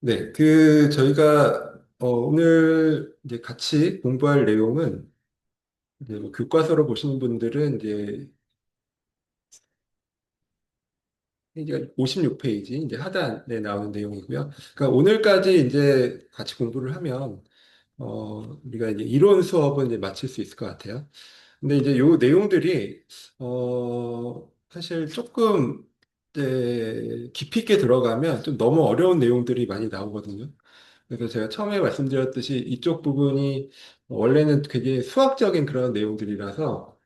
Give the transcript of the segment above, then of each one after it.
네, 저희가 오늘 이제 같이 공부할 내용은 이제 뭐 교과서로 보시는 분들은 이제 56페이지 이제 하단에 나오는 내용이고요. 그러니까 오늘까지 이제 같이 공부를 하면 우리가 이제 이론 수업은 이제 마칠 수 있을 것 같아요. 근데 이제 요 내용들이 사실 조금 이제 깊이 있게 들어가면 좀 너무 어려운 내용들이 많이 나오거든요. 그래서 제가 처음에 말씀드렸듯이 이쪽 부분이 원래는 되게 수학적인 그런 내용들이라서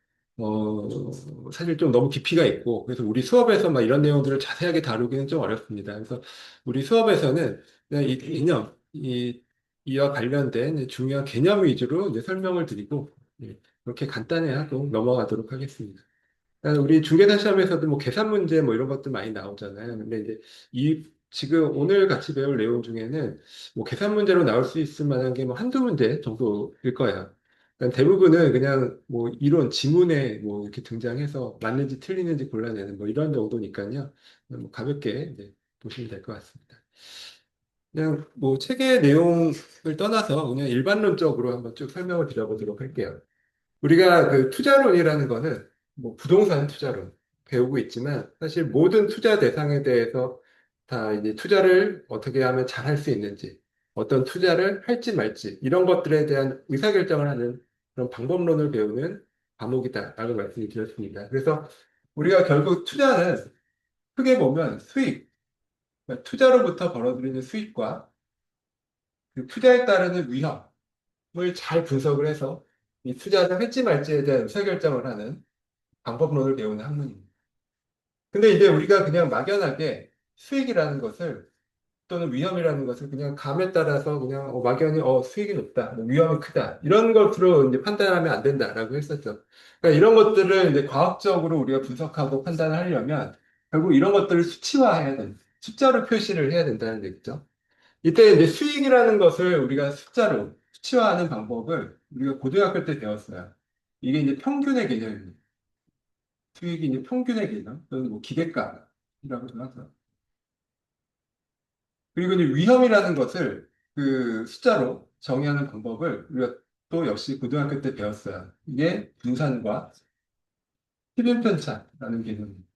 사실 좀 너무 깊이가 있고 그래서 우리 수업에서 막 이런 내용들을 자세하게 다루기는 좀 어렵습니다. 그래서 우리 수업에서는 그냥 이 개념, 이와 관련된 이제 중요한 개념 위주로 이제 설명을 드리고 그렇게 간단히 하고 넘어가도록 하겠습니다. 우리 중개사 시험에서도 뭐 계산 문제 뭐 이런 것들 많이 나오잖아요. 근데 이제 지금 오늘 같이 배울 내용 중에는 뭐 계산 문제로 나올 수 있을 만한 게 뭐 한두 문제 정도일 거예요. 그러니까 대부분은 그냥 뭐 이론, 지문에 뭐 이렇게 등장해서 맞는지 틀리는지 골라내는 뭐 이런 정도니까요. 뭐 가볍게 이제 보시면 될 것 같습니다. 그냥 뭐 책의 내용을 떠나서 그냥 일반론적으로 한번 쭉 설명을 드려보도록 할게요. 우리가 그 투자론이라는 거는 뭐 부동산 투자론 배우고 있지만 사실 모든 투자 대상에 대해서 다 이제 투자를 어떻게 하면 잘 할 수 있는지 어떤 투자를 할지 말지 이런 것들에 대한 의사결정을 하는 그런 방법론을 배우는 과목이다라고 말씀을 드렸습니다. 그래서 우리가 결국 투자는 크게 보면 수익, 그러니까 투자로부터 벌어들이는 수익과 그 투자에 따르는 위험을 잘 분석을 해서 이 투자를 할지 말지에 대한 의사결정을 하는 방법론을 배우는 학문입니다. 근데 이제 우리가 그냥 막연하게 수익이라는 것을 또는 위험이라는 것을 그냥 감에 따라서 그냥 막연히 수익이 높다, 뭐 위험이 크다 이런 것으로 이제 판단하면 안 된다라고 했었죠. 그러니까 이런 것들을 이제 과학적으로 우리가 분석하고 판단하려면 결국 이런 것들을 수치화해야 된다. 숫자로 표시를 해야 된다는 얘기죠. 이때 이제 수익이라는 것을 우리가 숫자로 수치화하는 방법을 우리가 고등학교 때 배웠어요. 이게 이제 평균의 개념입니다. 수익이 이제 평균의 개념 또는 뭐 기대값이라고도 하죠. 그리고 이제 위험이라는 것을 그 숫자로 정의하는 방법을 우리가 또 역시 고등학교 때 배웠어요. 이게 분산과 필연편차라는 개념입니다.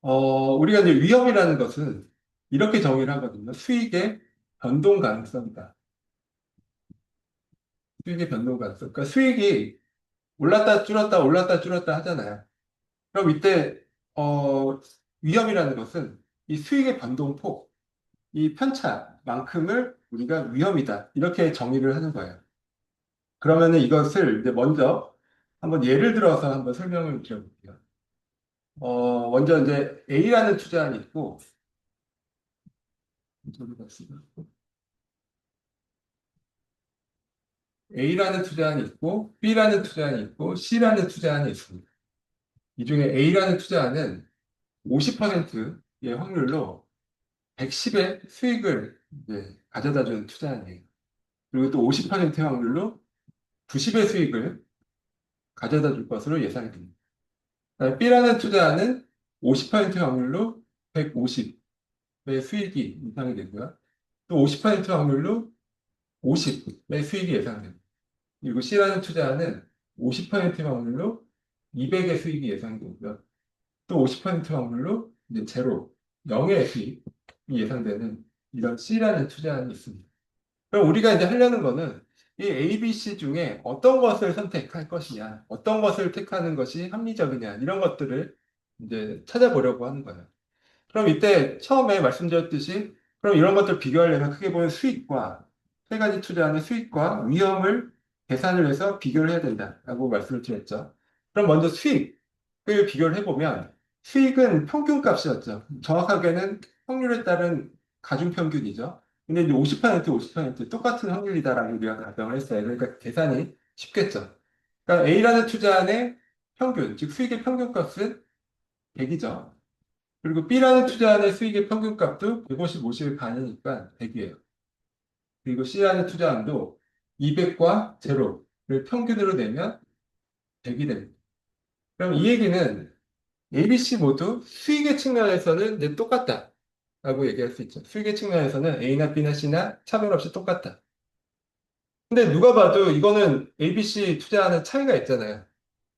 우리가 이제 위험이라는 것은 이렇게 정의를 하거든요. 수익의 변동 가능성이다. 수익의 변동 가능성. 그러니까 수익이 올랐다 줄었다 하잖아요. 그럼 이때 위험이라는 것은 이 수익의 변동폭, 이 편차만큼을 우리가 위험이다. 이렇게 정의를 하는 거예요. 그러면은 이것을 이제 먼저 한번 예를 들어서 한번 설명을 드려볼게요. 먼저 이제 A라는 투자안이 있고, A라는 투자안이 있고, B라는 투자안이 있고, C라는 투자안이 있습니다. 이 중에 A라는 투자안은 50%의 확률로 110의 수익을 이제 가져다 주는 투자안이에요. 그리고 또 50%의 확률로 90의 수익을 가져다 줄 것으로 예상이 됩니다. B라는 투자는 50% 확률로 150의 수익이 예상이 되고요. 또 50% 확률로 50의 수익이 예상됩니다. 그리고 C라는 투자는 50% 확률로 200의 수익이 예상되고요. 또 50% 확률로 이제 제로, 0의 수익이 예상되는 이런 C라는 투자안이 있습니다. 그럼 우리가 이제 하려는 거는 이 A, B, C 중에 어떤 것을 선택할 것이냐, 어떤 것을 택하는 것이 합리적이냐, 이런 것들을 이제 찾아보려고 하는 거예요. 그럼 이때 처음에 말씀드렸듯이, 그럼 이런 것들 비교하려면 크게 보면 수익과, 세 가지 투자하는 수익과 위험을 계산을 해서 비교를 해야 된다라고 말씀을 드렸죠. 그럼 먼저 수익을 비교를 해보면, 수익은 평균값이었죠. 정확하게는 확률에 따른 가중평균이죠. 근데 이제 50% 똑같은 확률이다라고 우리가 가정을 했어요. 그러니까 계산이 쉽겠죠. 그러니까 A라는 투자안의 평균, 즉 수익의 평균값은 100이죠. 그리고 B라는 투자안의 수익의 평균값도 150, 50의 반이니까 100이에요. 그리고 C라는 투자안도 200과 제로를 평균으로 내면 100이 됩니다. 그럼 이 얘기는 ABC 모두 수익의 측면에서는 이제 똑같다. 라고 얘기할 수 있죠. 수익의 측면에서는 A나 B나 C나 차별 없이 똑같다. 근데 누가 봐도 이거는 A, B, C 투자하는 차이가 있잖아요.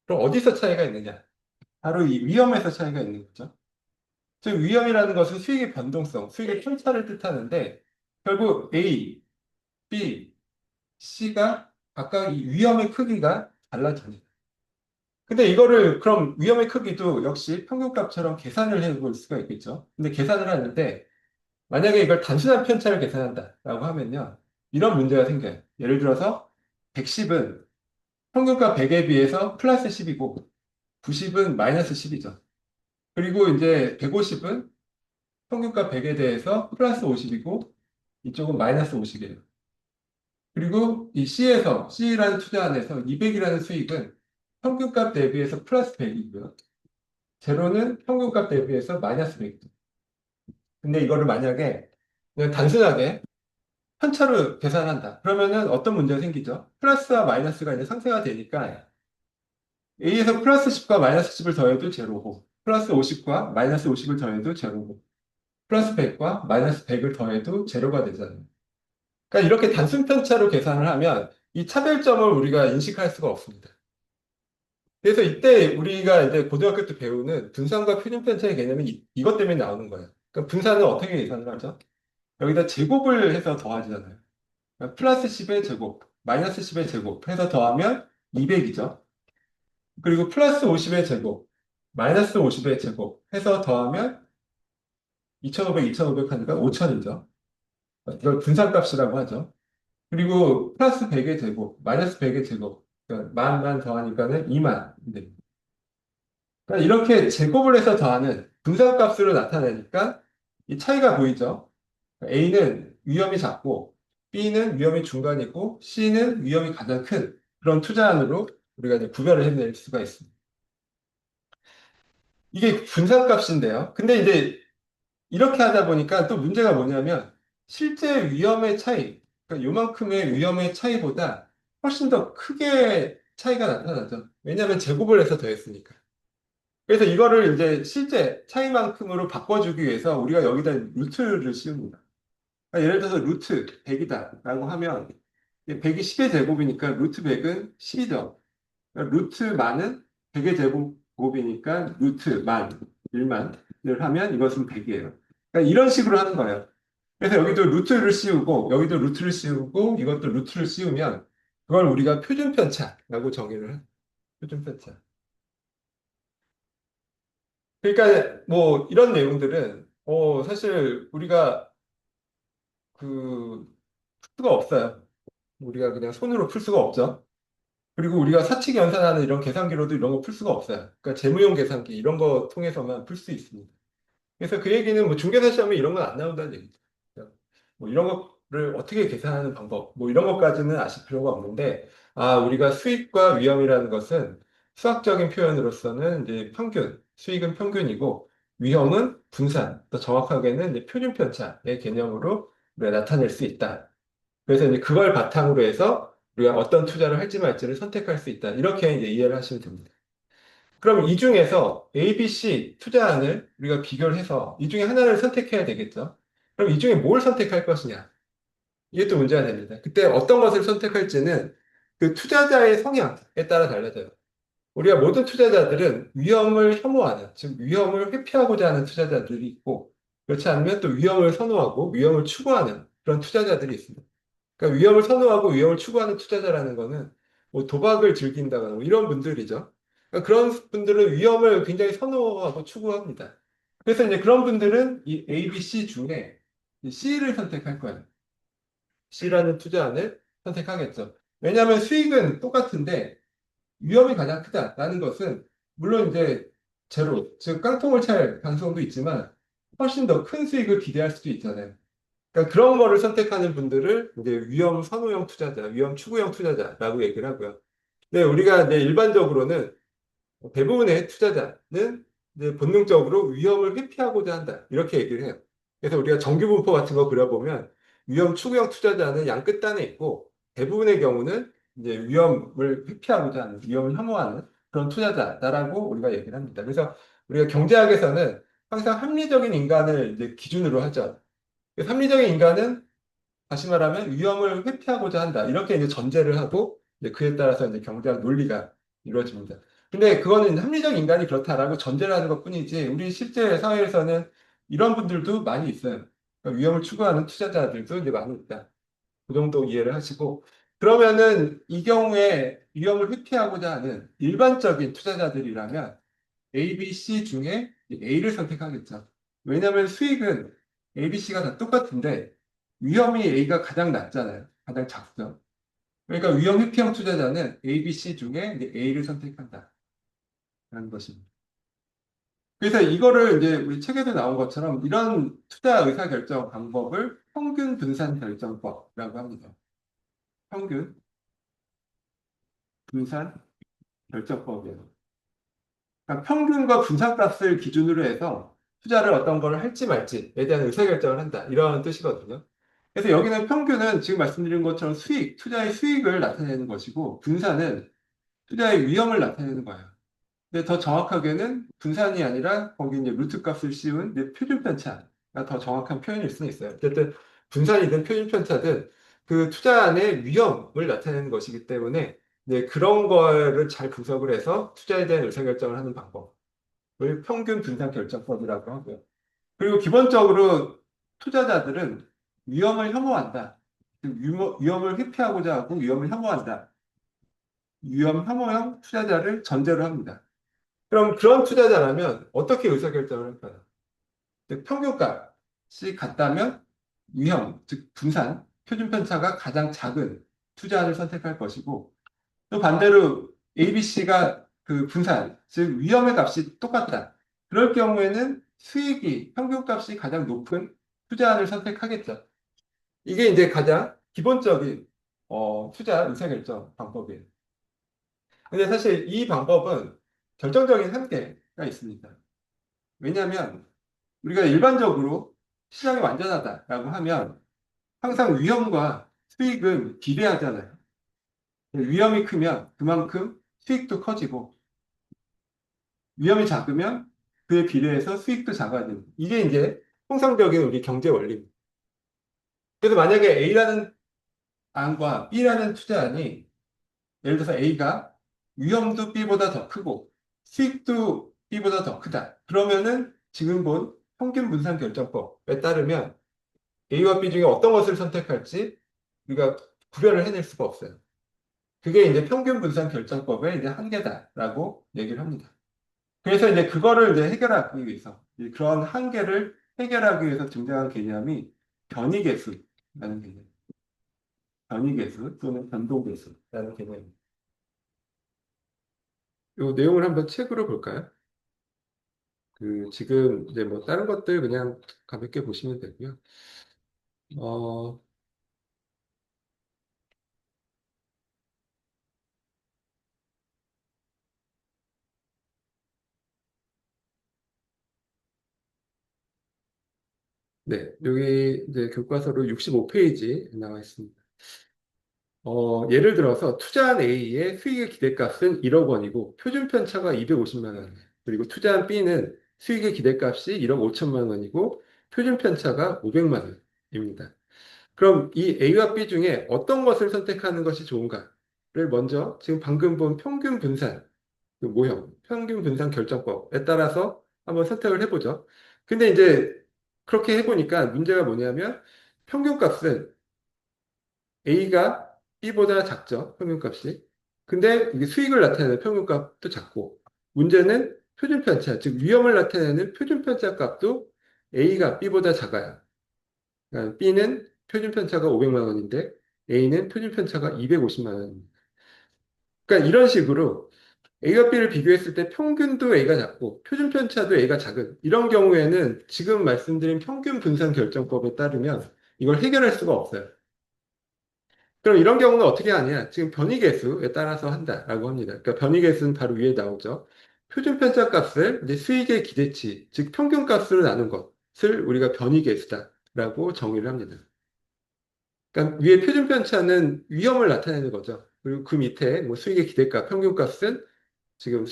그럼 어디서 차이가 있느냐? 바로 이 위험에서 차이가 있는 거죠. 즉, 위험이라는 것은 수익의 변동성, 수익의 편차를 뜻하는데, 결국 A, B, C가 각각 이 위험의 크기가 달라집니다. 근데 이거를 그럼 위험의 크기도 역시 평균값처럼 계산을 해볼 수가 있겠죠. 근데 계산을 하는데, 만약에 이걸 단순한 편차를 계산한다라고 하면요. 이런 문제가 생겨요. 예를 들어서 110은 평균가 100에 비해서 플러스 10이고 90은 마이너스 10이죠. 그리고 이제 150은 평균가 100에 대해서 플러스 50이고 이쪽은 마이너스 50이에요. 그리고 이 C라는 투자 안에서 200이라는 수익은 평균값 대비해서 플러스 100이고요. 제로는 평균값 대비해서 마이너스 100이죠. 근데 이거를 만약에 그냥 단순하게 편차로 계산한다. 그러면은 어떤 문제가 생기죠? 플러스와 마이너스가 이제 상쇄가 되니까 A에서 플러스 10과 마이너스 10을 더해도 제로고 플러스 50과 마이너스 50을 더해도 제로고 플러스 100과 마이너스 100을 더해도 제로가 되잖아요. 그러니까 이렇게 단순 편차로 계산을 하면 이 차별점을 우리가 인식할 수가 없습니다. 그래서 이때 우리가 이제 고등학교 때 배우는 분산과 표준 편차의 개념이 이것 때문에 나오는 거예요. 그러니까 분산은 어떻게 계산을 하죠? 여기다 제곱을 해서 더하잖아요. 그러니까 플러스 10의 제곱, 마이너스 10의 제곱 해서 더하면 200이죠. 그리고 플러스 50의 제곱, 마이너스 50의 제곱 해서 더하면 2500, 2500 하니까 5000이죠. 이걸 분산값이라고 하죠. 그리고 플러스 100의 제곱, 마이너스 100의 제곱, 그러니까 만만 더하니까는 2만. 그러니까 이렇게 제곱을 해서 더하는 분산값으로 나타내니까 이 차이가 보이죠. A는 위험이 작고, B는 위험이 중간이고, C는 위험이 가장 큰 그런 투자안으로 우리가 이제 구별을 해낼 수가 있습니다. 이게 분산값인데요. 근데 이제 이렇게 하다 보니까 또 문제가 뭐냐면 실제 위험의 차이, 그러니까 요만큼의 위험의 차이보다 훨씬 더 크게 차이가 나타나죠. 왜냐하면 제곱을 해서 더했으니까. 그래서 이거를 이제 실제 차이만큼으로 바꿔주기 위해서 우리가 여기다 루트를 씌웁니다. 그러니까 예를 들어서 루트 100이다라고 하면 100이 10의 제곱이니까 루트 100은 10이죠. 루트 만은 100의 제곱이니까 루트 만, 1만을 하면 이것은 100이에요. 그러니까 이런 식으로 하는 거예요. 그래서 여기도 루트를 씌우고 여기도 루트를 씌우고 이것도 루트를 씌우면 그걸 우리가 표준편차라고 정의를 해요. 표준편차. 그러니까 뭐 이런 내용들은 사실 우리가 그 수가 없어요. 우리가 그냥 손으로 풀 수가 없죠. 그리고 우리가 사칙 연산하는 이런 계산기로도 이런 거 풀 수가 없어요. 그러니까 재무용 계산기 이런 거 통해서만 풀 수 있습니다. 그래서 그 얘기는 뭐 중개사 시험에 이런 건 안 나온다는 얘기죠. 뭐 이런 거를 어떻게 계산하는 방법, 뭐 이런 것까지는 아실 필요가 없는데, 아, 우리가 수익과 위험이라는 것은 수학적인 표현으로서는 이제 평균, 수익은 평균이고, 위험은 분산, 또 정확하게는 이제 표준 편차의 개념으로 우리가 나타낼 수 있다. 그래서 이제 그걸 바탕으로 해서 우리가 어떤 투자를 할지 말지를 선택할 수 있다. 이렇게 이제 이해를 하시면 됩니다. 그럼 이 중에서 A, B, C 투자안을 우리가 비교를 해서 이 중에 하나를 선택해야 되겠죠. 그럼 이 중에 뭘 선택할 것이냐? 이게 또 문제가 됩니다. 그때 어떤 것을 선택할지는 그 투자자의 성향에 따라 달라져요. 우리가 모든 투자자들은 위험을 혐오하는, 즉 위험을 회피하고자 하는 투자자들이 있고, 그렇지 않으면 또 위험을 선호하고 위험을 추구하는 그런 투자자들이 있습니다. 그러니까 위험을 선호하고 위험을 추구하는 투자자라는 거는 뭐 도박을 즐긴다거나 뭐 이런 분들이죠. 그러니까 그런 분들은 위험을 굉장히 선호하고 추구합니다. 그래서 이제 그런 분들은 이 A, B, C 중에 이 C를 선택할 거예요. C라는 투자안을 선택하겠죠. 왜냐하면 수익은 똑같은데 위험이 가장 크다라는 것은 물론 이제 제로, 즉 깡통을 찰 가능성도 있지만 훨씬 더 큰 수익을 기대할 수도 있잖아요. 그러니까 그런 거를 선택하는 분들을 이제 위험 선호형 투자자, 위험 추구형 투자자라고 얘기를 하고요. 네, 우리가 이제 일반적으로는 대부분의 투자자는 이제 본능적으로 위험을 회피하고자 한다. 이렇게 얘기를 해요. 그래서 우리가 정규분포 같은 거 그려보면 위험 추구형 투자자는 양 끝단에 있고 대부분의 경우는 이제 위험을 회피하고자 하는, 위험을 혐오하는 그런 투자자다라고 우리가 얘기를 합니다. 그래서 우리가 경제학에서는 항상 합리적인 인간을 이제 기준으로 하죠. 합리적인 인간은 다시 말하면 위험을 회피하고자 한다. 이렇게 이제 전제를 하고 이제 그에 따라서 이제 경제학 논리가 이루어집니다. 근데 그거는 합리적 인간이 그렇다라고 전제를 하는 것뿐이지 우리 실제 사회에서는 이런 분들도 많이 있어요. 그러니까 위험을 추구하는 투자자들도 이제 많이 있다. 그 정도 이해를 하시고 그러면은 이 경우에 위험을 회피하고자 하는 일반적인 투자자들이라면 A, B, C 중에 A를 선택하겠죠. 왜냐하면 수익은 A, B, C가 다 똑같은데 위험이 A가 가장 낮잖아요. 가장 작죠. 그러니까 위험 회피형 투자자는 A, B, C 중에 이제 A를 선택한다라는 것입니다. 그래서 이거를 이제 우리 책에도 나온 것처럼 이런 투자 의사결정 방법을 평균 분산 결정법이라고 합니다. 평균 분산 결정법이에요. 그러니까 평균과 분산값을 기준으로 해서 투자를 어떤 걸 할지 말지에 대한 의사결정을 한다. 이런 뜻이거든요. 그래서 여기는 평균은 지금 말씀드린 것처럼 수익, 투자의 수익을 나타내는 것이고, 분산은 투자의 위험을 나타내는 거예요. 근데 더 정확하게는 분산이 아니라 거기 이제 루트 값을 씌운 이제 표준 편차가 더 정확한 표현일 수는 있어요. 어쨌든 분산이든 표준 편차든 그 투자 안의 위험을 나타내는 것이기 때문에 이제 그런 거를 잘 분석을 해서 투자에 대한 의사결정을 하는 방법. 을 평균 분산 결정법이라고 하고요. 그리고 기본적으로 투자자들은 위험을 혐오한다. 위험을 회피하고자 하고 위험을 혐오한다. 위험 혐오형 투자자를 전제로 합니다. 그럼 그런 투자자라면 어떻게 의사결정을 할까요? 즉, 평균값이 같다면 위험, 즉 분산, 표준 편차가 가장 작은 투자를 선택할 것이고 또 반대로 ABC가 그 분산, 즉 위험의 값이 똑같다. 그럴 경우에는 수익이 평균값이 가장 높은 투자안을 선택하겠죠. 이게 이제 가장 기본적인 투자 의사결정 방법이에요. 근데 사실 이 방법은 결정적인 한계가 있습니다. 왜냐하면 우리가 일반적으로 시장이 완전하다라고 하면 항상 위험과 수익은 비례하잖아요. 위험이 크면 그만큼 수익도 커지고 위험이 작으면 그에 비례해서 수익도 작아지는. 이게 이제 통상적인 우리 경제 원리입니다. 그래서 만약에 A라는 안과 B라는 투자안이 예를 들어서 A가 위험도 B보다 더 크고 수익도 B보다 더 크다. 그러면은 지금 본 평균 분산 결정법에 따르면 A와 B 중에 어떤 것을 선택할지 우리가 구별을 해낼 수가 없어요. 그게 이제 평균 분산 결정법의 이제 한계다라고 얘기를 합니다. 그래서 이제 그거를 이제 해결하기 위해서 그런 한계를 해결하기 위해서 등장한 개념이 변이계수라는 개념, 변이계수 또는 변동계수라는 개념입니다. 이 내용을 한번 책으로 볼까요? 그 지금 이제 뭐 다른 것들 그냥 가볍게 보시면 되고요. 어, 네, 여기 이제 교과서로 65페이지 나와 있습니다. 예를 들어서 투자한 A의 수익의 기대값은 1억 원이고 표준 편차가 250만 원. 그리고 투자한 B는 수익의 기대값이 1억 5천만 원이고 표준 편차가 500만 원입니다. 그럼 이 A와 B 중에 어떤 것을 선택하는 것이 좋은가를 먼저 지금 방금 본 평균 분산 그 모형, 평균 분산 결정법에 따라서 한번 선택을 해보죠. 근데 이제 그렇게 해보니까 문제가 뭐냐면 평균값은 A가 B보다 작죠, 평균값이. 근데 이게 수익을 나타내는 평균값도 작고, 문제는 표준편차, 즉 위험을 나타내는 표준편차 값도 A가 B보다 작아요. 그러니까 B는 표준편차가 500만 원인데 A는 표준편차가 250만 원입니다. 그러니까 이런 식으로 A와 B를 비교했을 때 평균도 A가 작고 표준편차도 A가 작은 이런 경우에는 지금 말씀드린 평균 분산 결정법에 따르면 이걸 해결할 수가 없어요. 그럼 이런 경우는 어떻게 하냐? 지금 변이계수에 따라서 한다라고 합니다. 그러니까 변이계수는 바로 위에 나오죠. 표준 편차 값을 이제 수익의 기대치, 즉 평균값으로 나눈 것을 우리가 변이계수다라고 정의를 합니다. 그러니까 위에 표준 편차는 위험을 나타내는 거죠. 그리고 그 밑에 뭐 수익의 기대값, 평균값은 지금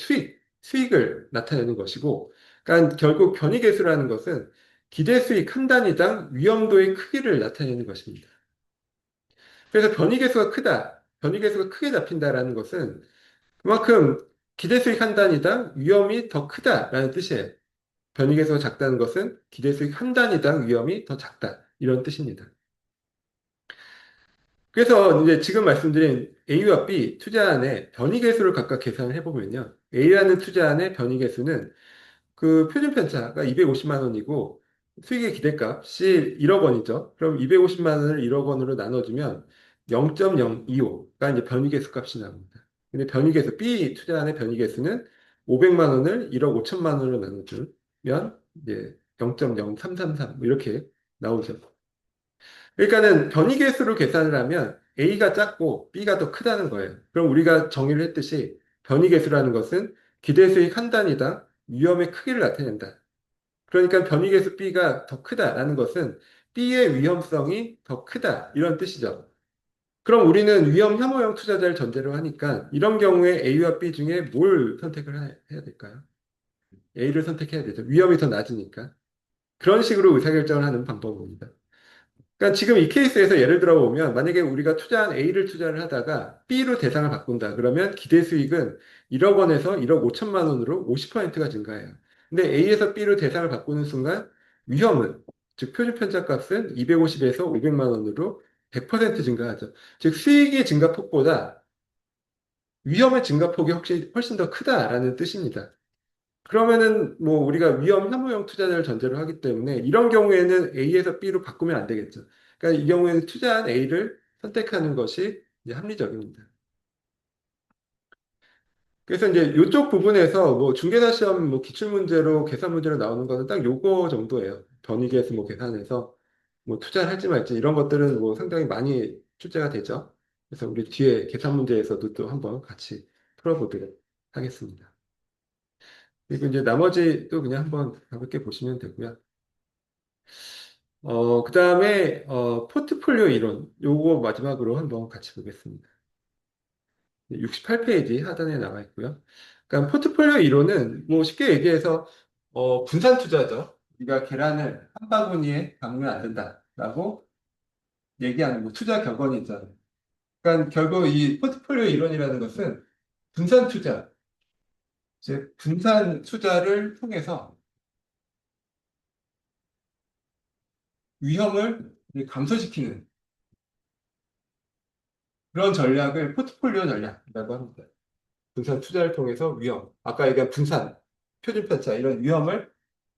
수익을 나타내는 것이고, 그러니까 결국 변이계수라는 것은 기대 수익 한 단위당 위험도의 크기를 나타내는 것입니다. 그래서 변이계수가 크다, 변이계수가 크게 잡힌다라는 것은 그만큼 기대 수익 한 단위당 위험이 더 크다라는 뜻이에요. 변이계수가 작다는 것은 기대 수익 한 단위당 위험이 더 작다. 이런 뜻입니다. 그래서 이제 지금 말씀드린 A와 B 투자안의 변이계수를 각각 계산을 해보면요. A라는 투자안의 변이계수는 그 표준 편차가 250만 원이고 수익의 기대값이 1억 원이죠. 그럼 250만 원을 1억 원으로 나눠주면 0.025가 이제 변이계수 값이 나옵니다. 근데 변이계수, B 투자안의 변이계수는 500만 원을 1억 5천만 원으로 나눠주면 이제 0.0333 이렇게 나오죠. 그러니까는 변이계수로 계산을 하면 A가 작고 B가 더 크다는 거예요. 그럼 우리가 정의를 했듯이 변이계수라는 것은 기대수익 한 단위당 위험의 크기를 나타낸다. 그러니까 변이계수 B가 더 크다라는 것은 B의 위험성이 더 크다. 이런 뜻이죠. 그럼 우리는 위험 혐오형 투자자를 전제로 하니까 이런 경우에 A와 B 중에 뭘 선택을 해야 될까요? A를 선택해야 되죠. 위험이 더 낮으니까. 그런 식으로 의사결정을 하는 방법입니다. 그러니까 지금 이 케이스에서 예를 들어 보면 만약에 우리가 투자한 A를 투자를 하다가 B로 대상을 바꾼다. 그러면 기대 수익은 1억 원에서 1억 5천만 원으로 50%가 증가해요. 근데 A에서 B로 대상을 바꾸는 순간 위험은 즉 표준 편차 값은 250에서 500만 원으로 100% 증가하죠. 즉 수익의 증가폭보다 위험의 증가폭이 훨씬 더 크다라는 뜻입니다. 그러면은 뭐 우리가 위험 혐오형 투자자를 전제로 하기 때문에 이런 경우에는 A에서 B로 바꾸면 안 되겠죠. 그러니까 이 경우에는 투자한 A를 선택하는 것이 이제 합리적입니다. 그래서 이제 이쪽 부분에서 뭐 중개사 시험 뭐 기출 문제로 계산 문제로 나오는 거는 딱 요거 정도예요. 변이계에서 뭐 계산해서 뭐 투자를 할지 말지 이런 것들은 뭐 상당히 많이 출제가 되죠. 그래서 우리 뒤에 계산 문제에서도 또 한번 같이 풀어보도록 하겠습니다. 그리고 이제 나머지 또 그냥 한번 가볍게 보시면 되고요. 그 다음에, 포트폴리오 이론. 요거 마지막으로 한번 같이 보겠습니다. 68페이지 하단에 나와 있고요. 그러니까 포트폴리오 이론은 뭐 쉽게 얘기해서, 분산 투자죠. 우리가 계란을 한 바구니에 담으면 안 된다라고 얘기하는 뭐 투자 격언이 있잖아요. 그러니까 결국 이 포트폴리오 이론이라는 것은 분산 투자, 즉 분산 투자를 통해서 위험을 감소시키는 그런 전략을 포트폴리오 전략이라고 합니다. 분산 투자를 통해서 위험, 아까 얘기한 분산, 표준 편차 이런 위험을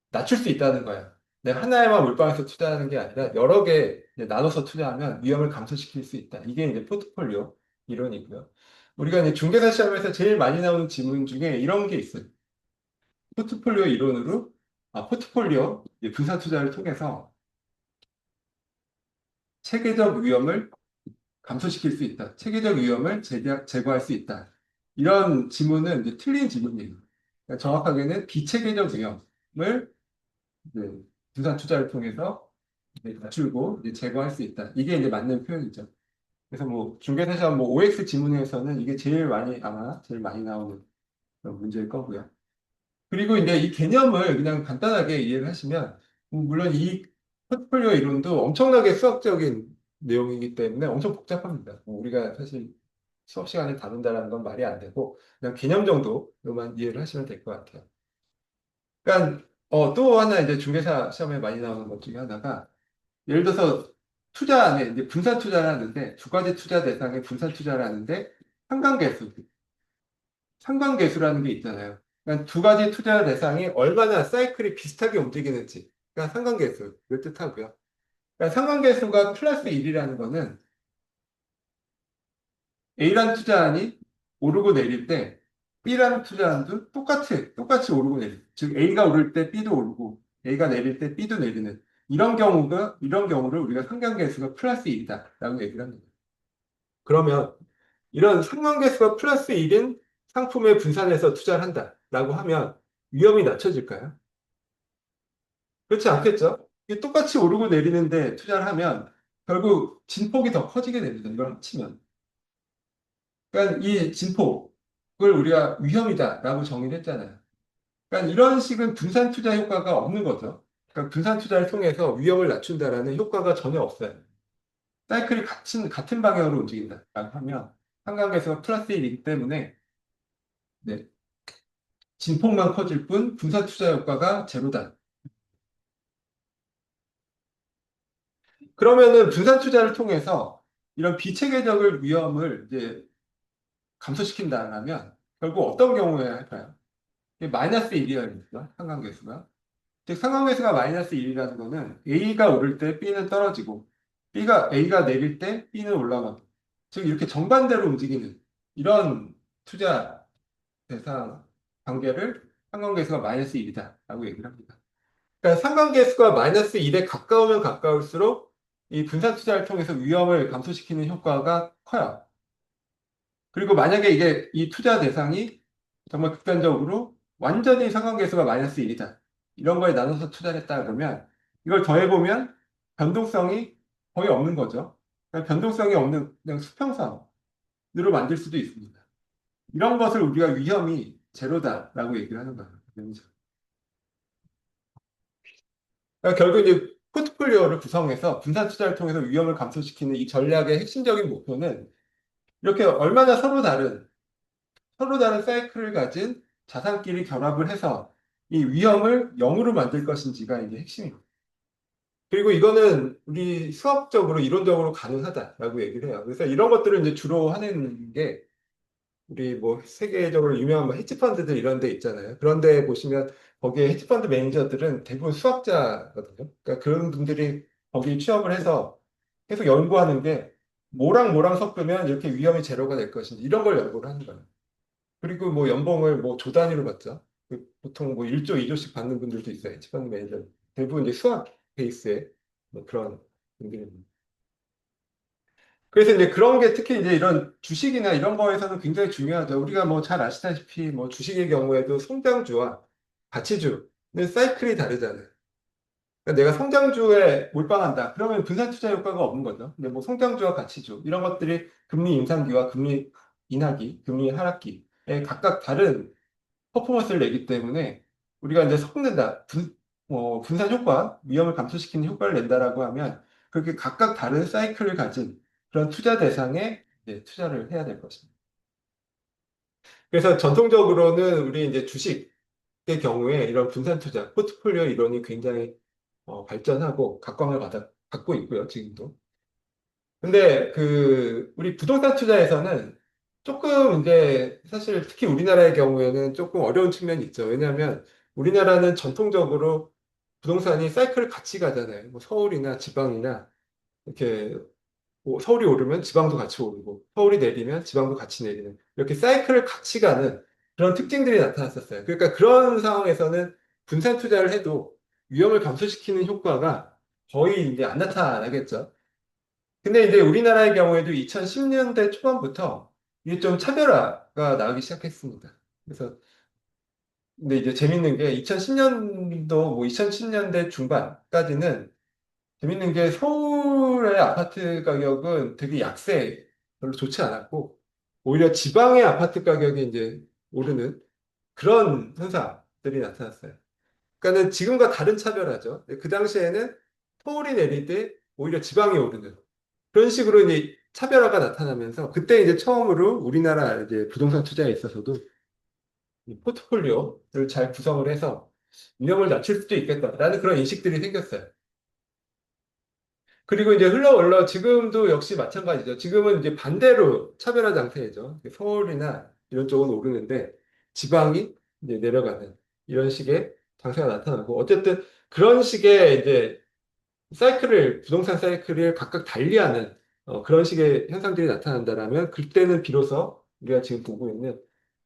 낮출 수 있다는 거예요. 내가 하나에만 몰빵해서 투자하는 게 아니라 여러 개 이제 나눠서 투자하면 위험을 감소시킬 수 있다. 이게 이제 포트폴리오 이론이고요. 우리가 이제 중개사 시험에서 제일 많이 나오는 질문 중에 이런 게 있어요. 포트폴리오 이론으로, 포트폴리오 이제 분산 투자를 통해서 체계적 위험을 감소시킬 수 있다. 체계적 위험을 제거할 수 있다. 이런 지문은 이제 틀린 지문이에요. 그러니까 정확하게는 비체계적 위험을 이제 분산 투자를 통해서 이제 낮추고 이제 제거할 수 있다. 이게 이제 맞는 표현이죠. 그래서 뭐 중개사 시험 뭐 OX 지문에서는 이게 제일 많이 아마 제일 많이 나오는 그런 문제일 거고요. 그리고 이제 이 개념을 그냥 간단하게 이해를 하시면 물론 이 포트폴리오 이론도 엄청나게 수학적인 내용이기 때문에 엄청 복잡합니다. 우리가 사실 수업 시간에 다룬다는 건 말이 안 되고 그냥 개념 정도로만 이해를 하시면 될 것 같아요. 그러니까 또 하나 이제 중개사 시험에 많이 나오는 것 중에 하나가 예를 들어서 투자 안에 이제 분산 투자를 하는데 두 가지 투자 대상에 분산 투자를 하는데 상관계수, 상관계수라는 게 있잖아요. 그러니까 두 가지 투자 대상이 얼마나 사이클이 비슷하게 움직이는지, 그러니까 상관계수를 뜻하고요. 그러니까 상관계수가 플러스 1이라는 거는 A라는 투자안이 오르고 내릴 때 B라는 투자안도 똑같이 오르고 내릴. 즉 A가 오를 때 B도 오르고 A가 내릴 때 B도 내리는 이런 경우를 우리가 상관계수가 플러스 1이다라고 얘기를 합니다. 그러면 이런 상관계수가 플러스 1인 상품의 분산해서 투자를 한다라고 하면 위험이 낮춰질까요? 그렇지 않겠죠? 이게 똑같이 오르고 내리는데 투자를 하면 결국 진폭이 더 커지게 됩니다. 이걸 합치면. 그러니까 이 진폭을 우리가 위험이다라고 정의를 했잖아요. 그러니까 이런 식은 분산 투자 효과가 없는 거죠. 그러니까 분산 투자를 통해서 위험을 낮춘다라는 효과가 전혀 없어요. 사이클이 같은 방향으로 움직인다라고 하면 한강에서 플러스 1이기 때문에 네, 진폭만 커질 뿐 분산 투자 효과가 제로다. 그러면은 분산 투자를 통해서 이런 비체계적을 위험을 이제 감소시킨다면 결국 어떤 경우에 할까요? 이게 마이너스 1이어야겠죠. 상관계수가. 즉 상관계수가 마이너스 1이라는 거는 A가 오를 때 B는 떨어지고 A가 내릴 때 B는 올라가고 즉 이렇게 정반대로 움직이는 이런 투자 대상 관계를 상관계수가 마이너스 1이다라고 얘기를 합니다. 그러니까 상관계수가 마이너스 1에 가까우면 가까울수록 이 분산 투자를 통해서 위험을 감소시키는 효과가 커요. 그리고 만약에 이게 이 투자 대상이 정말 극단적으로 완전히 상관계수가 마이너스 1이다. 이런 거에 나눠서 투자를 했다 그러면 이걸 더해보면 변동성이 거의 없는 거죠. 그러니까 변동성이 없는 그냥 수평선으로 만들 수도 있습니다. 이런 것을 우리가 위험이 제로다라고 얘기를 하는 거예요. 그러니까 결국 이제 포트폴리오를 구성해서 분산 투자를 통해서 위험을 감소시키는 이 전략의 핵심적인 목표는 이렇게 얼마나 서로 다른 사이클을 가진 자산끼리 결합을 해서 이 위험을 0으로 만들 것인지가 이제 핵심입니다. 그리고 이거는 우리 수학적으로 이론적으로 가능하다라고 얘기를 해요. 그래서 이런 것들을 이제 주로 하는 게 우리 뭐 세계적으로 유명한 뭐 헤지펀드들 이런 데 있잖아요. 그런데 보시면 거기에 헤지펀드 매니저들은 대부분 수학자거든요. 그러니까 그런 분들이 거기 취업을 해서 계속 연구하는 게 뭐랑 섞으면 이렇게 위험이 제로가 될 것인지 이런 걸 연구를 하는 거예요. 그리고 뭐 연봉을 뭐 조 단위로 받죠. 보통 뭐 1조, 2조씩 받는 분들도 있어요. 헤지펀드 매니저. 대부분 이제 수학 베이스의 뭐 그런 분들입니다. 그래서 이제 그런 게 특히 이제 이런 주식이나 이런 거에서는 굉장히 중요하죠. 우리가 뭐 잘 아시다시피 뭐 주식의 경우에도 성장주와 가치주는 사이클이 다르잖아요. 그러니까 내가 성장주에 몰빵한다. 그러면 분산 투자 효과가 없는 거죠. 근데 뭐 성장주와 가치주 이런 것들이 금리 인상기와 금리 인하기, 금리 하락기에 각각 다른 퍼포먼스를 내기 때문에 우리가 이제 섞는다. 분산 효과, 위험을 감소시키는 효과를 낸다라고 하면 그렇게 각각 다른 사이클을 가진 그런 투자 대상에 이제 투자를 해야 될 것입니다. 그래서 전통적으로는 우리 이제 주식의 경우에 이런 분산 투자, 포트폴리오 이론이 굉장히 발전하고 각광을 받고 있고요, 지금도. 근데 우리 부동산 투자에서는 조금 이제 사실 특히 우리나라의 경우에는 조금 어려운 측면이 있죠. 왜냐하면 우리나라는 전통적으로 부동산이 사이클을 같이 가잖아요. 뭐 서울이나 지방이나 이렇게 뭐 서울이 오르면 지방도 같이 오르고 서울이 내리면 지방도 같이 내리는 이렇게 사이클을 같이 가는 그런 특징들이 나타났었어요. 그러니까 그런 상황에서는 분산 투자를 해도 위험을 감소시키는 효과가 거의 이제 안 나타나겠죠. 근데 이제 우리나라의 경우에도 2010년대 초반부터 이게 좀 차별화가 나오기 시작했습니다. 그래서 근데 이제 재밌는 게 2010년도 뭐 2010년대 중반까지는 재밌는 게 서울의 아파트 가격은 되게 약세, 별로 좋지 않았고 오히려 지방의 아파트 가격이 이제 오르는 그런 현상들이 나타났어요. 그러니까는 지금과 다른 차별화죠. 그 당시에는 서울이 내릴 때 오히려 지방이 오르는 그런 식으로 이제 차별화가 나타나면서 그때 이제 처음으로 우리나라 이제 부동산 투자에 있어서도 이 포트폴리오를 잘 구성을 해서 위험을 낮출 수도 있겠다라는 그런 인식들이 생겼어요. 그리고 이제 흘러 지금도 역시 마찬가지죠. 지금은 이제 반대로 차별화 장세죠. 서울이나 이런 쪽은 오르는데 지방이 이제 내려가는 이런 식의 장세가 나타나고 어쨌든 그런 식의 이제 부동산 사이클을 각각 달리하는 그런 식의 현상들이 나타난다라면 그때는 비로소 우리가 지금 보고 있는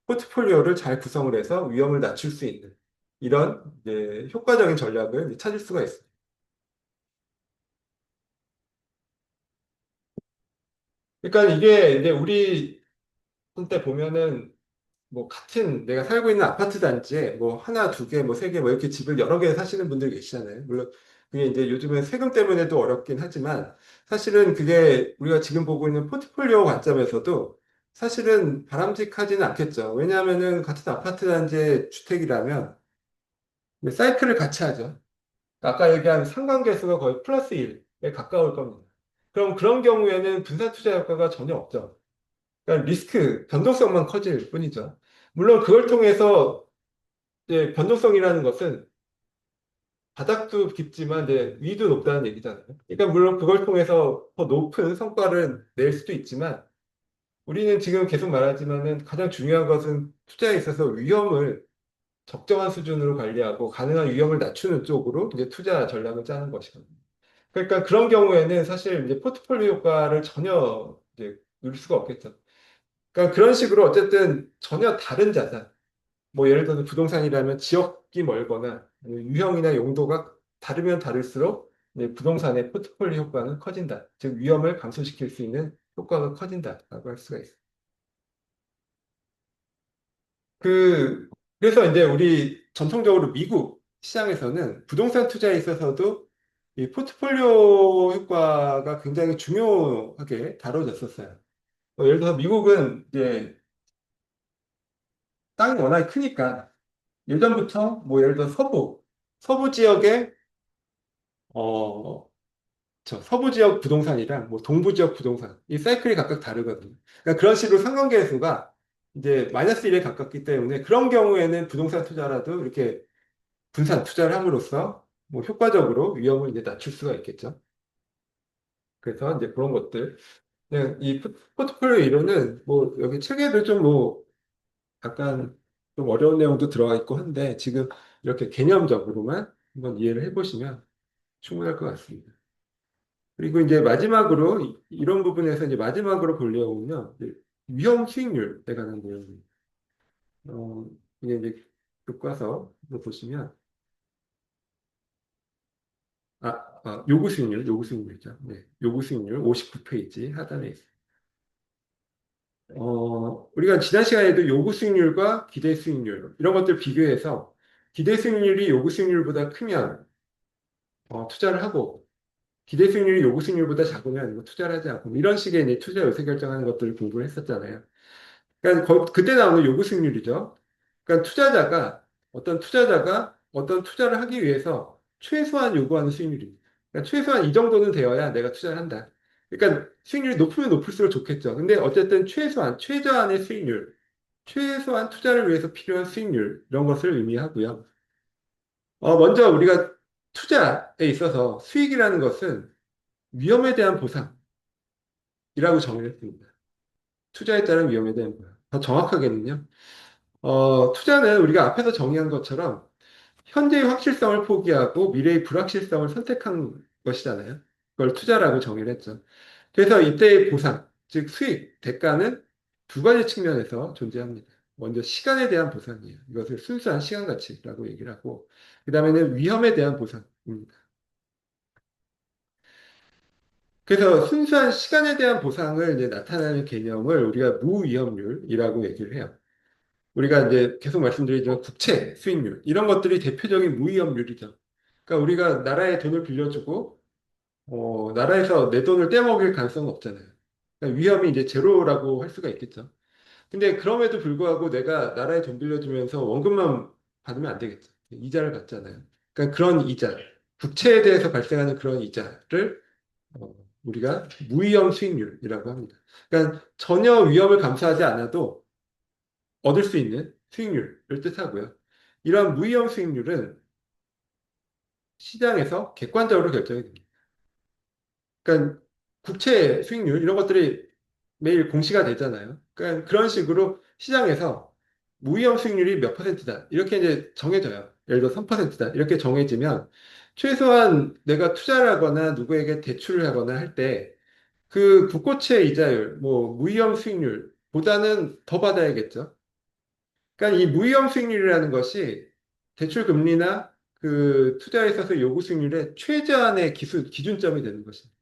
포트폴리오를 잘 구성을 해서 위험을 낮출 수 있는 이런 이제 효과적인 전략을 이제 찾을 수가 있습니다. 그러니까 이게 이제 우리 때 보면은 뭐 같은 내가 살고 있는 아파트 단지에 뭐 하나, 두 개, 뭐 세 개, 뭐 이렇게 집을 여러 개 사시는 분들 계시잖아요. 물론 그게 이제 요즘은 세금 때문에도 어렵긴 하지만 사실은 그게 우리가 지금 보고 있는 포트폴리오 관점에서도 사실은 바람직하지는 않겠죠. 왜냐하면은 같은 아파트 단지의 주택이라면 사이클을 같이 하죠. 아까 얘기한 상관계수가 거의 플러스 1에 가까울 겁니다. 그럼 그런 경우에는 분산 투자 효과가 전혀 없죠. 그러니까 리스크, 변동성만 커질 뿐이죠. 물론 그걸 통해서 이제 변동성이라는 것은 바닥도 깊지만 이제 위도 높다는 얘기잖아요. 그러니까 물론 그걸 통해서 더 높은 성과를 낼 수도 있지만 우리는 지금 계속 말하지만은 가장 중요한 것은 투자에 있어서 위험을 적정한 수준으로 관리하고 가능한 위험을 낮추는 쪽으로 이제 투자 전략을 짜는 것이거든요. 그러니까 그런 경우에는 사실 이제 포트폴리오 효과를 전혀 이제 누릴 수가 없겠죠. 그러니까 그런 식으로 어쨌든 전혀 다른 자산, 뭐 예를 들어서 부동산이라면 지역이 멀거나 아니면 유형이나 용도가 다르면 다를수록 이제 부동산의 포트폴리오 효과는 커진다. 즉 위험을 감소시킬 수 있는 효과가 커진다라고 할 수가 있어요. 그 그래서 이제 우리 전통적으로 미국 시장에서는 부동산 투자에 있어서도 이 포트폴리오 효과가 굉장히 중요하게 다뤄졌었어요. 예를 들어서 미국은 이제 땅이 워낙 크니까 예전부터 뭐 예를 들어 서부 지역에 어, 서부 지역 부동산이랑 뭐 동부 지역 부동산, 이 사이클이 각각 다르거든요. 그러니까 그런 식으로 상관계수가 이제 마이너스 1에 가깝기 때문에 그런 경우에는 부동산 투자라도 이렇게 분산 투자를 함으로써 뭐 효과적으로 위험을 이제 낮출 수가 있겠죠. 그래서 이제 그런 것들. 그냥 이 포트폴리오 이론은 뭐 여기 책에도 좀 뭐 약간 좀 어려운 내용도 들어가 있고 한데 지금 이렇게 개념적으로만 한번 이해를 해보시면 충분할 것 같습니다. 그리고 이제 마지막으로 이런 부분에서 이제 마지막으로 보려면요. 이제 위험 수익률에 관한 내용입니다. 이게 이제 교과서로 보시면 요구 수익률이죠. 네, 요구 수익률 59페이지 하단에 있습니다. 우리가 지난 시간에도 요구 수익률과 기대 수익률 이런 것들 비교해서 기대 수익률이 요구 수익률보다 크면 투자를 하고 기대 수익률이 요구 수익률보다 작으면 이거 투자를 하지 않고 뭐 이런 식의 이제 투자 요새 결정하는 것들을 공부를 했었잖아요. 그러니까 그때 나오는 요구 수익률이죠. 그러니까 투자자가 어떤 투자를 하기 위해서 최소한 요구하는 수익률입니다. 그러니까 최소한 이 정도는 되어야 내가 투자를 한다. 그러니까 수익률이 높으면 높을수록 좋겠죠. 근데 어쨌든 최저한의 수익률, 최소한 투자를 위해서 필요한 수익률, 이런 것을 의미하고요. 먼저 우리가 투자에 있어서 수익이라는 것은 위험에 대한 보상이라고 정의를 했습니다. 투자에 따른 위험에 대한 보상. 더 정확하게는요. 투자는 우리가 앞에서 정의한 것처럼 현재의 확실성을 포기하고 미래의 불확실성을 선택한 것이잖아요. 그걸 투자라고 정의를 했죠. 그래서 이때의 보상, 즉 수익, 대가는 두 가지 측면에서 존재합니다. 먼저 시간에 대한 보상이에요. 이것을 순수한 시간 가치라고 얘기를 하고, 그 다음에는 위험에 대한 보상입니다. 그래서 순수한 시간에 대한 보상을 이제 나타내는 개념을 우리가 무위험률이라고 얘기를 해요. 우리가 이제 계속 말씀드리지만 국채 수익률 이런 것들이 대표적인 무위험률이죠. 그러니까 우리가 나라에 돈을 빌려주고 나라에서 내 돈을 떼먹일 가능성은 없잖아요. 그러니까 위험이 이제 제로라고 할 수가 있겠죠. 근데 그럼에도 불구하고 내가 나라에 돈 빌려주면서 원금만 받으면 안 되겠죠. 이자를 받잖아요. 그러니까 그런 이자, 국채에 대해서 발생하는 그런 이자를 우리가 무위험 수익률이라고 합니다. 그러니까 전혀 위험을 감수하지 않아도 얻을 수 있는 수익률을 뜻하고요. 이러한 무위험 수익률은 시장에서 객관적으로 결정이 됩니다. 그러니까 국채 수익률 이런 것들이 매일 공시가 되잖아요. 그러니까 그런 식으로 시장에서 무위험 수익률이 몇 퍼센트다 이렇게 이제 정해져요. 예를 들어 3%다 이렇게 정해지면 최소한 내가 투자를 하거나 누구에게 대출을 하거나 할 때 그 국고채 이자율, 뭐 무위험 수익률보다는 더 받아야겠죠. 그러니까 이 무위험 수익률이라는 것이 대출 금리나 그 투자에 있어서 요구 수익률의 최저한의 기준점이 되는 것입니다.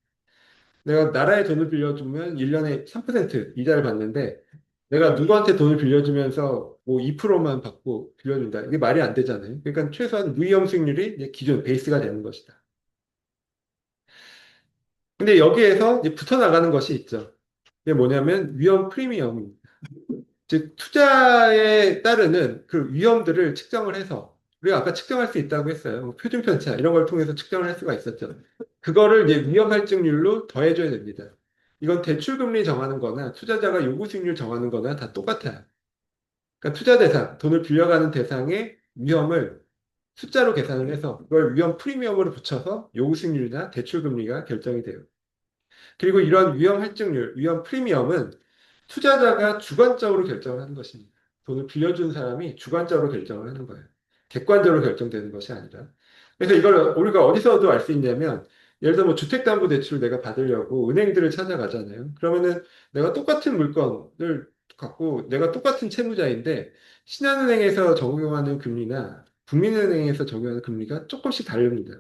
내가 나라에 돈을 빌려주면 1년에 3% 이자를 받는데 내가 누구한테 돈을 빌려주면서 뭐 2%만 받고 빌려준다. 이게 말이 안 되잖아요. 그러니까 최소한 무위험 수익률이 이제 기준, 베이스가 되는 것이다. 근데 여기에서 이제 붙어 나가는 것이 있죠. 이게 뭐냐면 위험 프리미엄입니다. 즉 투자에 따르는 그 위험들을 측정을 해서 우리가 아까 측정할 수 있다고 했어요. 뭐 표준 편차 이런 걸 통해서 측정을 할 수가 있었죠. 그거를 이제 위험 할증률로 더해줘야 됩니다. 이건 대출 금리 정하는 거나 투자자가 요구 수익률 정하는 거나 다 똑같아요. 그러니까 투자 대상, 돈을 빌려가는 대상의 위험을 숫자로 계산을 해서 그걸 위험 프리미엄으로 붙여서 요구 수익률이나 대출 금리가 결정이 돼요. 그리고 이런 위험 할증률, 위험 프리미엄은 투자자가 주관적으로 결정을 하는 것입니다. 돈을 빌려준 사람이 주관적으로 결정을 하는 거예요. 객관적으로 결정되는 것이 아니라. 그래서 이걸 우리가 어디서도 알 수 있냐면, 예를 들어 뭐 주택담보대출을 내가 받으려고 은행들을 찾아가잖아요. 그러면은 내가 똑같은 물건을 갖고 내가 똑같은 채무자인데, 신한은행에서 적용하는 금리나 국민은행에서 적용하는 금리가 조금씩 다릅니다.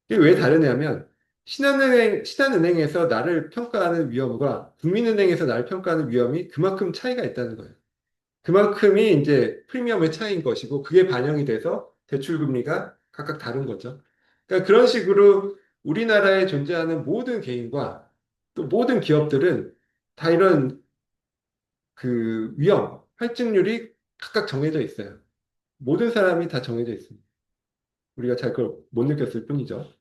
이게 왜 다르냐면, 신한은행에서 나를 평가하는 위험과 국민은행에서 나를 평가하는 위험이 그만큼 차이가 있다는 거예요. 그만큼이 이제 프리미엄의 차이인 것이고, 그게 반영이 돼서 대출 금리가 각각 다른 거죠. 그러니까 그런 식으로 우리나라에 존재하는 모든 개인과 또 모든 기업들은 다 이런 그 위험, 할증률이 각각 정해져 있어요. 모든 사람이 다 정해져 있습니다. 우리가 잘 그걸 못 느꼈을 뿐이죠.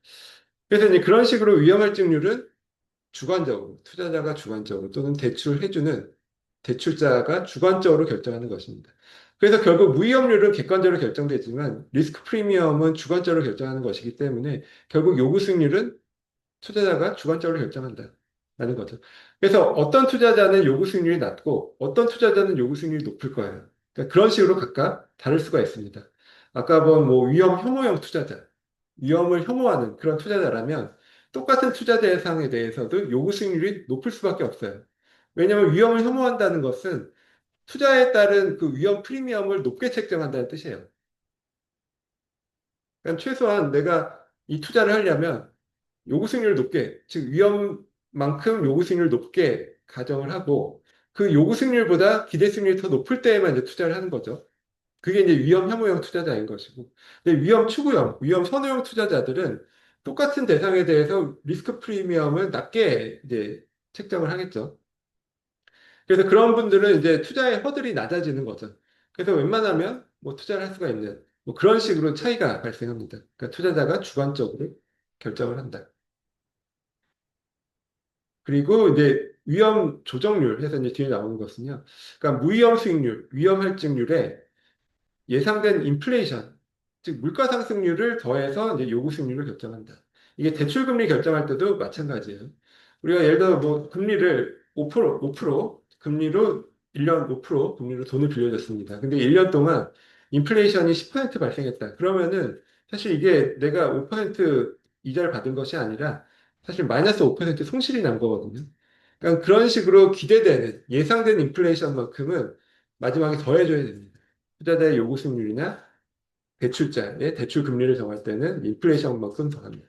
그래서 이제 그런 식으로 위험 할증률은 주관적으로, 투자자가 주관적으로 또는 대출해주는 대출자가 주관적으로 결정하는 것입니다. 그래서 결국 무위험률은 객관적으로 결정되지만 리스크 프리미엄은 주관적으로 결정하는 것이기 때문에 결국 요구 수익률은 투자자가 주관적으로 결정한다라는 거죠. 그래서 어떤 투자자는 요구 수익률이 낮고 어떤 투자자는 요구 수익률이 높을 거예요. 그러니까 그런 식으로 각각 다를 수가 있습니다. 아까 본 뭐 위험 혐오형 투자자, 위험을 혐오하는 그런 투자자라면 똑같은 투자 대상에 대해서도 요구 수익률이 높을 수밖에 없어요. 왜냐하면 위험을 혐오한다는 것은 투자에 따른 그 위험 프리미엄을 높게 책정한다는 뜻이에요. 그러니까 최소한 내가 이 투자를 하려면 요구 수익률을 높게, 즉 위험만큼 요구 수익률을 높게 가정을 하고 그 요구 수익률보다 기대 수익률이 더 높을 때에만 이제 투자를 하는 거죠. 그게 이제 위험 혐오형 투자자인 것이고. 근데 위험 추구형, 위험 선호형 투자자들은 똑같은 대상에 대해서 리스크 프리미엄을 낮게 이제 책정을 하겠죠. 그래서 그런 분들은 이제 투자의 허들이 낮아지는 거죠. 그래서 웬만하면 뭐 투자를 할 수가 있는 뭐 그런 식으로 차이가 발생합니다. 그러니까 투자자가 주관적으로 결정을 한다. 그리고 이제 위험 조정률 해서 이제 뒤에 나오는 것은요. 그러니까 무위험 수익률, 위험 할증률에 예상된 인플레이션, 즉 물가 상승률을 더해서 이제 요구 수익률을 결정한다. 이게 대출 금리 결정할 때도 마찬가지예요. 우리가 예를 들어 뭐 금리를 5% 금리로 1년 5% 금리로 돈을 빌려줬습니다. 근데 1년 동안 인플레이션이 10% 발생했다. 그러면은 사실 이게 내가 5% 이자를 받은 것이 아니라 사실 마이너스 5% 손실이 난 거거든요. 그러니까 그런 식으로 기대되는 예상된 인플레이션만큼은 마지막에 더해줘야 됩니다. 투자자의 요구 수익률이나 대출자의 대출 금리를 정할 때는 인플레이션만큼 더합니다.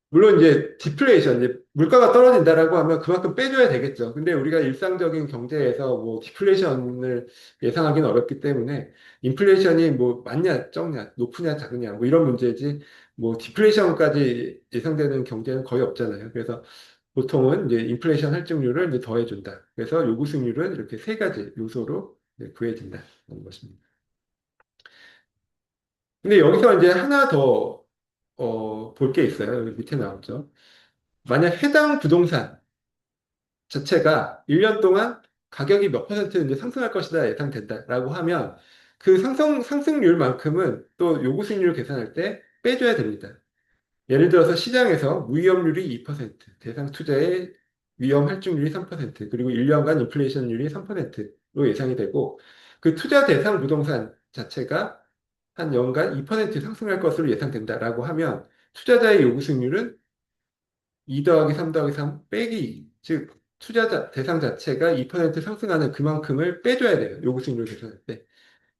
물론 이제 디플레이션, 이제 물가가 떨어진다라고 하면 그만큼 빼줘야 되겠죠. 근데 우리가 일상적인 경제에서 뭐 디플레이션을 예상하기는 어렵기 때문에 인플레이션이 뭐 많냐, 적냐, 높으냐, 작으냐 뭐 이런 문제지 뭐 디플레이션까지 예상되는 경제는 거의 없잖아요. 그래서 보통은 이제 인플레이션 할증률을 이제 더해준다. 그래서 요구 수익률은 이렇게 세 가지 요소로 이제 구해진다는 것입니다. 근데 여기서 이제 하나 더, 볼 게 있어요. 여기 밑에 나오죠. 만약 해당 부동산 자체가 1년 동안 가격이 몇 퍼센트 이제 상승할 것이다 예상된다라고 하면 그 상승률만큼은 또 요구 수익률 계산할 때 빼줘야 됩니다. 예를 들어서 시장에서 무위험률이 2%, 대상 투자의 위험 할증률이 3%, 그리고 1년간 인플레이션율이 3%로 예상이 되고 그 투자 대상 부동산 자체가 한 연간 2% 상승할 것으로 예상된다라고 하면 투자자의 요구 수익률은 2 더하기 3 더하기 3 빼기 2. 즉 투자자 대상 자체가 2% 상승하는 그만큼을 빼줘야 돼요. 요구 수익률 계산할 때.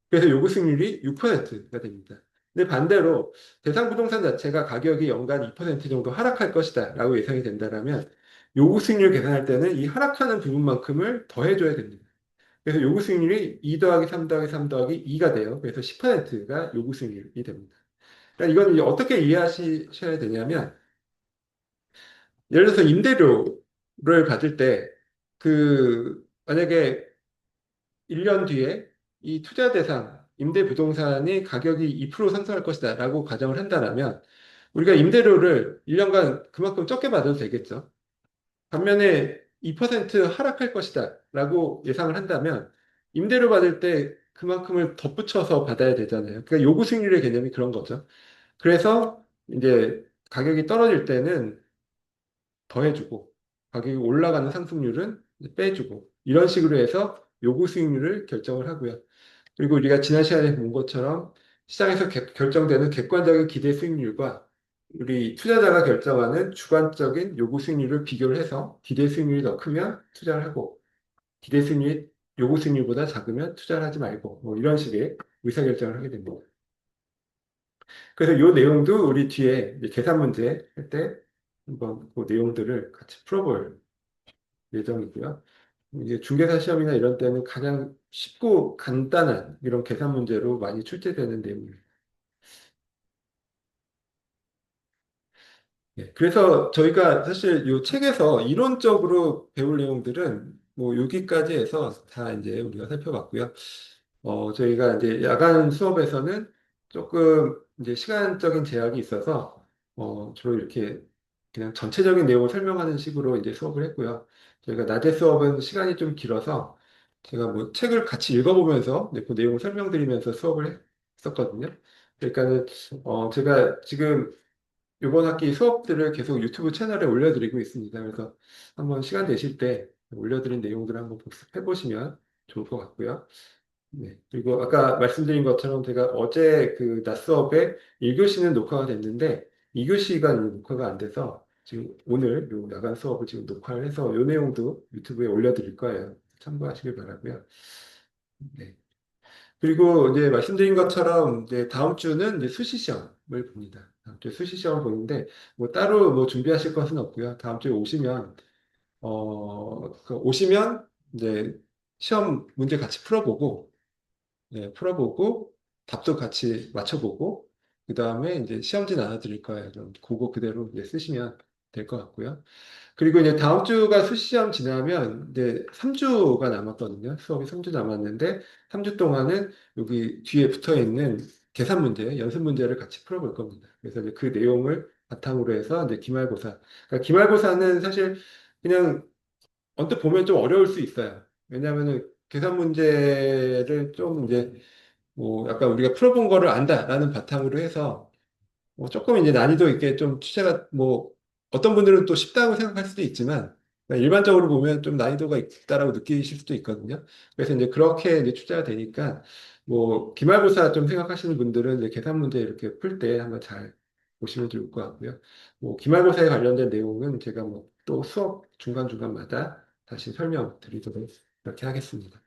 그래서 요구 수익률이 6%가 됩니다. 근데 반대로 대상 부동산 자체가 가격이 연간 2% 정도 하락할 것이다 라고 예상이 된다면 요구 수익률 계산할 때는 이 하락하는 부분만큼을 더해줘야 됩니다. 그래서 요구 수익률이 2 더하기 3 더하기 3 더하기 2가 돼요. 그래서 10%가 요구 수익률이 됩니다. 그러니까 이건 이제 어떻게 이해하셔야 되냐면 예를 들어서 임대료를 받을 때 그 만약에 1년 뒤에 이 투자 대상 임대부동산이 가격이 2% 상승할 것이다라고 가정을 한다면 우리가 임대료를 1년간 그만큼 적게 받아도 되겠죠. 반면에 2% 하락할 것이다라고 예상을 한다면 임대료 받을 때 그만큼을 덧붙여서 받아야 되잖아요. 그러니까 요구 수익률의 개념이 그런 거죠. 그래서 이제 가격이 떨어질 때는 더해주고 가격이 올라가는 상승률은 이제 빼주고 이런 식으로 해서 요구 수익률을 결정을 하고요. 그리고 우리가 지난 시간에 본 것처럼 시장에서 결정되는 객관적인 기대 수익률과 우리 투자자가 결정하는 주관적인 요구 수익률을 비교를 해서 기대 수익률이 더 크면 투자를 하고 기대 수익률이 요구 수익률보다 작으면 투자를 하지 말고 뭐 이런 식의 의사결정을 하게 됩니다. 그래서 이 내용도 우리 뒤에 이제 계산 문제 할 때 한번 그 내용들을 같이 풀어볼 예정이고요. 이게 중개사 시험이나 이런 때는 가장 쉽고 간단한 이런 계산 문제로 많이 출제되는 내용입니다. 예, 그래서 저희가 사실 이 책에서 이론적으로 배울 내용들은 뭐 여기까지 해서 다 이제 우리가 살펴봤고요. 저희가 이제 야간 수업에서는 조금 이제 시간적인 제약이 있어서 주로 이렇게 그냥 전체적인 내용을 설명하는 식으로 이제 수업을 했고요. 저희가 낮에 수업은 시간이 좀 길어서 제가 뭐 책을 같이 읽어보면서 이제 그 내용을 설명드리면서 수업을 했었거든요. 그러니까는 제가 지금 이번 학기 수업들을 계속 유튜브 채널에 올려드리고 있습니다. 그래서 한번 시간 되실 때 올려드린 내용들을 한번 복습해 보시면 좋을 것 같고요. 네. 그리고 아까 말씀드린 것처럼 제가 어제 그 낮 수업에 1교시는 녹화가 됐는데 2교시가 녹화가 안 돼서 지금 오늘 요 야간 수업을 지금 녹화를 해서 요 내용도 유튜브에 올려드릴 거예요. 참고하시길 바라고요. 네. 그리고 이제 말씀드린 것처럼 이제 다음 주는 이제 수시 시험을 봅니다. 다음 주에 수시 시험을 보는데 뭐 따로 뭐 준비하실 것은 없고요. 다음 주에 오시면 오시면 이제 시험 문제 같이 풀어보고 네, 풀어보고 답도 같이 맞춰보고 그 다음에 이제 시험지 나눠드릴 거예요. 그럼 그거 그대로 이제 쓰시면 될 것 같고요. 그리고 이제 다음 주가 수시험 지나면 이제 3주가 남았거든요. 수업이 3주 남았는데 3주 동안은 여기 뒤에 붙어 있는 계산 문제, 연습 문제를 같이 풀어볼 겁니다. 그래서 이제 그 내용을 바탕으로 해서 이제 기말고사. 그러니까 기말고사는 사실 그냥 언뜻 보면 좀 어려울 수 있어요. 왜냐하면은 계산 문제를 좀 이제 뭐 약간 우리가 풀어본 거를 안다라는 바탕으로 해서 뭐 조금 이제 난이도 있게 좀 취재가 뭐 어떤 분들은 또 쉽다고 생각할 수도 있지만 그러니까 일반적으로 보면 좀 난이도가 있다라고 느끼실 수도 있거든요. 그래서 이제 그렇게 이제 출제가 되니까 뭐 기말고사 좀 생각하시는 분들은 이제 계산 문제 이렇게 풀 때 한번 잘 보시면 좋을 것 같고요. 뭐 기말고사에 관련된 내용은 제가 뭐 또 수업 중간중간마다 다시 설명드리도록 이렇게 하겠습니다.